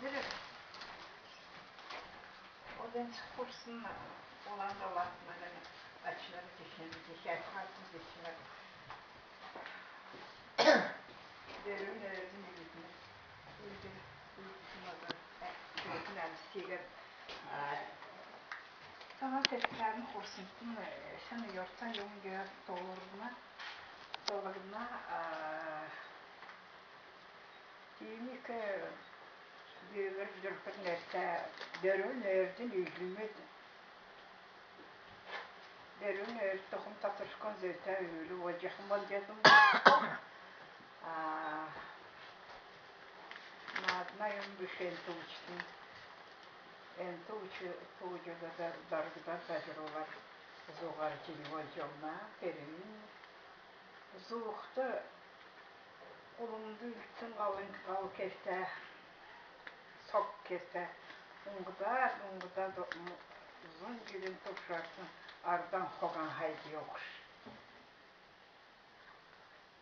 Şimdi o deniz kursun olan da olanların açıları geçenlik, şerhatlı geçiler. Derin öğretim yüzünü. Uykusuna da sürekli sigar. Tamam tepkilerini kursun. Sen yorsan yoğun göğe doğruna diyeyim ki büyüğür dürpünlerde derin öğretim yüzümü derin öğretim tohum tatırışkan zeyte öyle vacihim var dedim. Madına bir şey tuğuştum. Tuğucuda da dargıda tacırılar. Zuğar cilvacımla perin. Zuğda olumlu ülkün kal keste, sok keste. Ungda da uzun gülün topşarsın. Ardan hoğan haydi yokuş.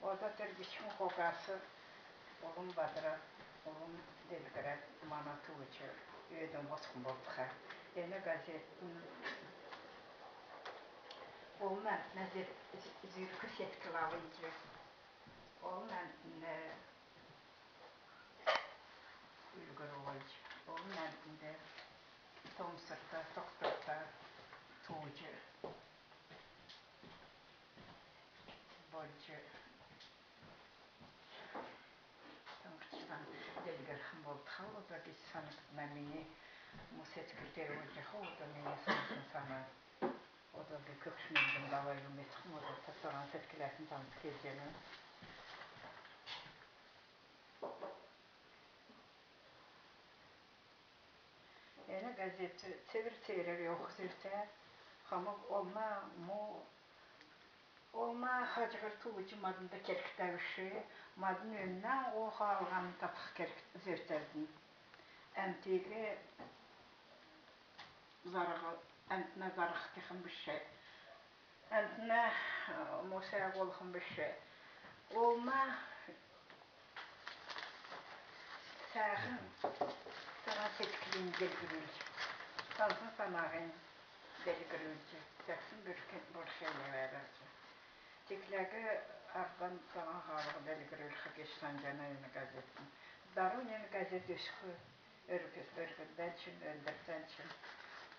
Orada terbiçin hoğası olum badıra, olum delgire mana tuğucu. Ödüm bozkun bolduqa. Ene gazetin olman nazir zürkü setkilavıydı. Olman ülgür olaydı. Olman tomsırta, tokturta tuğucu. Bolcu. Tomsırtan delgirhim bolduqa. O da geç sanıkma meni musetkülteri olacaq. O da meni sanıksın sana. O da bir kökşünüzdüm davaylı meskim. O da tattaran setkilersin tanıdık gezeceğim. Ene gazeti çevir yok zirte. Hamık olma hacıgır tuğucu madında kerkitavışı. Madın önüne o halganı tapıq kerkit zirterdin. Əmtigi zarığı, əmtine zarıq dixin bir şey. Əmtine musaya qolxun bir şey. Olma sağın sana setkilin delgürülcü. Sansın sanağın delgürülcü. Saksın bir şeyle verirci. Tekləgi ardan sana halığı delgürülcü geçsen canayını gazetin. Darun yeni gazet üskü örgünden çün, öndürden çün.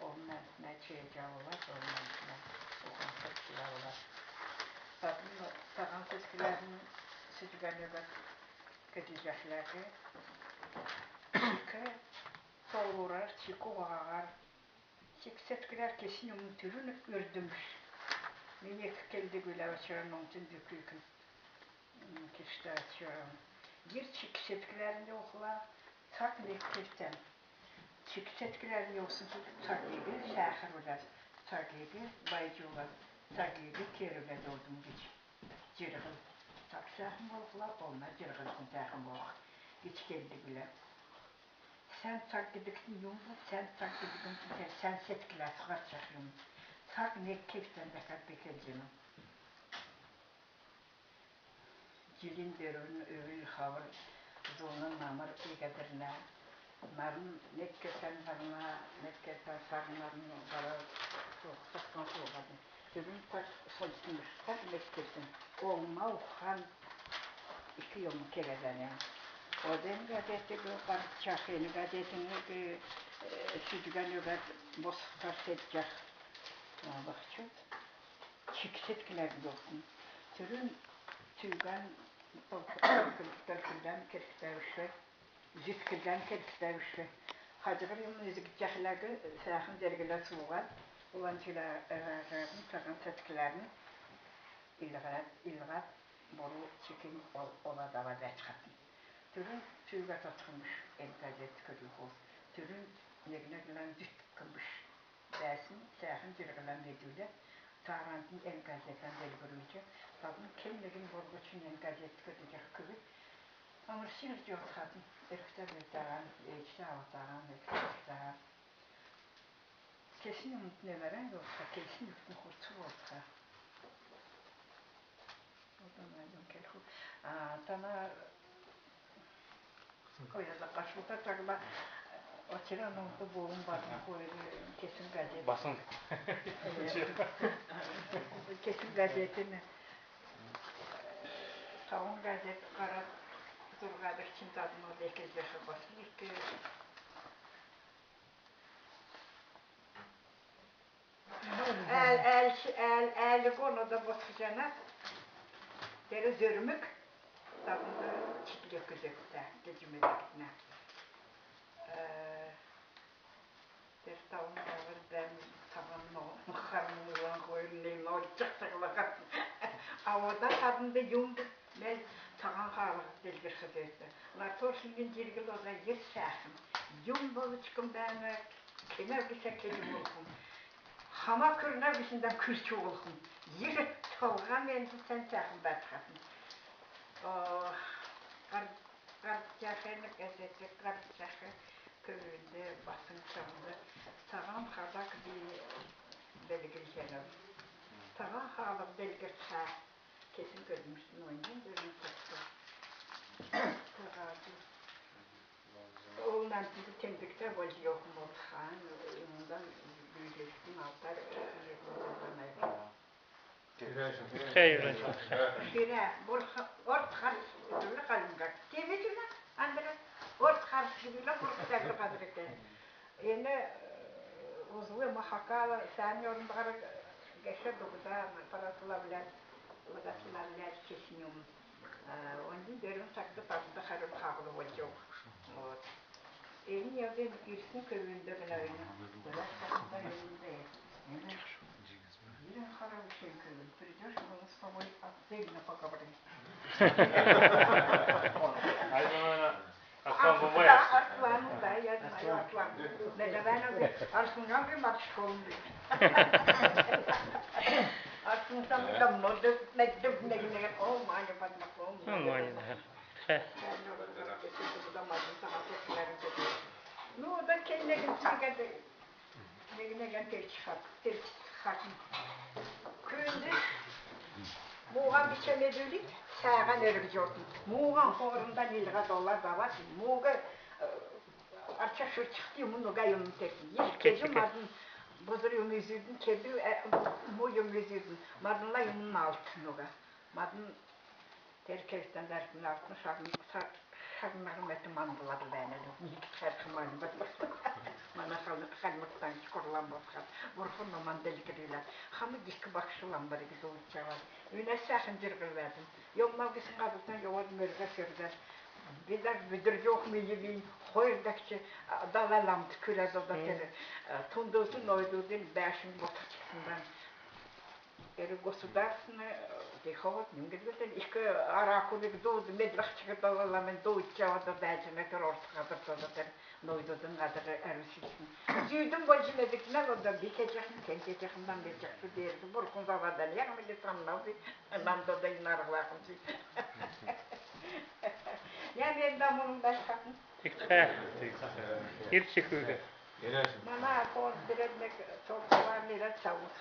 Onun əmtine çeyeceği olar, onun əmtine oğan setkilər olar. Sağın setkilərini sücüqə nöbət gedəcəkləri çiki soğurar, çiki oğağar. Çiki setkiler kesin onun türünü ördümüş. Men eki keldi güle açıran onun için döküykün. Kişte açıran. Bir çiki setkilerinde okula tak nektirten. Çiki setkilerinde yoksun ki takigi sahir olar. Takigi baycı olar. Takigi kerüle doğdum geç. Cırgıl. Tak sahim olukla olma cırgılsın sahim oluk. Geç keldi güle. Sen takgidiktin yumru, sen takgidiktin sen setkiler sıkarçakın. Tak ne keften de kalbekelcinin. Cilin berun övül havır, zonun namır egedirine. Marın nekketen varına, nekketen sarınlarını vara soğuktan soğukadı. Dürün tak solsunmuş, tak nekketen. Olma uğan iki yomu kereden. Oden gazete bu çakını gazetini südüga nöbet bozkar setcak. Bakçı. Çiksetkiler dokun. Türün tüygan tölkülden kerkitavışı, zütkülden kerkitavışı. Hacıgır yılın izgitcaklarga sahın dergiler suğan. Ulançılar tagan setkilerini ilgat bolu çekin ola davada çıkartın. Türün tüyga tatılmış el gazet körüğü. Türün negnegilen zütkülmüş. Bəsin sahın dergilen vedüle. Tarantın el gazetten delgürücü. Tadın kimligin borgu için el gazet kötücek kıvı. Ama sinir diyor kadın. Erkte büyütağın, eğçte avutağın, erkte kesin umut ne veren yoksa kesin üstün kurtu olsa. O da maydan kelhu. Tana Koyada kaşılta çakla açıran oldu boğum vardı koydu kesin gazete. Basın. Kesin gazetini Tavun gazete kara durgadır kim tadını lekizle basın ki el konuda basacağına deri zörmük tadında çiftlik güzekte gecimedikine. Der tavun var ben tavanın muharrımın koyun ne olacak sakla. Avada tadında yumdu ben tavan halı delgir kızıydı. Nartorsingen jirgil oda yer şahım. Yum balı çıkım ben kemer bisekledim olsun. Hama kırına bisinden kürçü olsun. Yer tavga men sen şahım batkasın. Garcahını gazete garcahı köyünde basın çamdı. Tağam hadak bir belgilşenir. Tağam halık belgilşen kesin görmüşsün oyunun dönüm tuttu. Tağadı. Oğlan sizi tembikte bolcu yok mu olsan, ondan büyüleştim altar Hayır. Bire, ort harçlığı kalınca. Temizine, andırı ort harçlığıyla burkutlarla kadırıkta. Yine uzun mahakala sen yorumlara geçer dokuda parasıyla bilen, odasıyla bilen kesiniyorum. Onun derim saklı tatlı harım kağılı olacak. Yeni yerde girsin köyünde bile öyle. Biraz saklı yerinde. Yine harım şey köyün. Придешь, мы с тобой отдельно поговорим. Aslan bombaya. Aslanım da yazmayı aslan. Ne ben öyle arsından bir maçık olmuş. Arsından bir de nodu mektup ne güne o mani batmak olmuyor. No da kendine gitsin ne gel tel çıkartın. Köyünde Muğan biçemedilik, sağan örgü gördüm. Muğan horundan $50 da var. Muğan arça şu çıktı muğga yumum tekin. Yelkecim madın bozur yum yüzürdün, kedi mu yum yüzürdün. Madınla yumun altı muğga. Madın terkevisten dersin altını şarnağım etim andıladı beğenelim. İlk çarkımayım batmasın. Bana kalmaktan çıkarılan bakar. Vurfunla mandelikiriyle. Hamı dikki bakışılan bari gidiyor uçağı. Üne sakın cırgıl verdim. Yolmal gitsin kadıktan yoğurdu mörge sürder. Bir de müdür yok mu yiyeyim. Koyurdakçı dalalamdı küre dodatırı. Tunduğsun oydudun beşin botakçısından. Государственное диховод немедленно их аракулик дууд медлахчиг далаламен дууччаа да дайжна терортхадыр тодотер нойдодун адыр арусилин жүйдүн болжинедикне ода бикечехин кенчечехиндан бечехти дерди буркун завадан ягмили самнауди нандода инарглакынчи я мен дамунун башкатын İlk çıkıyor. Mana kon birednek çok var nere çavut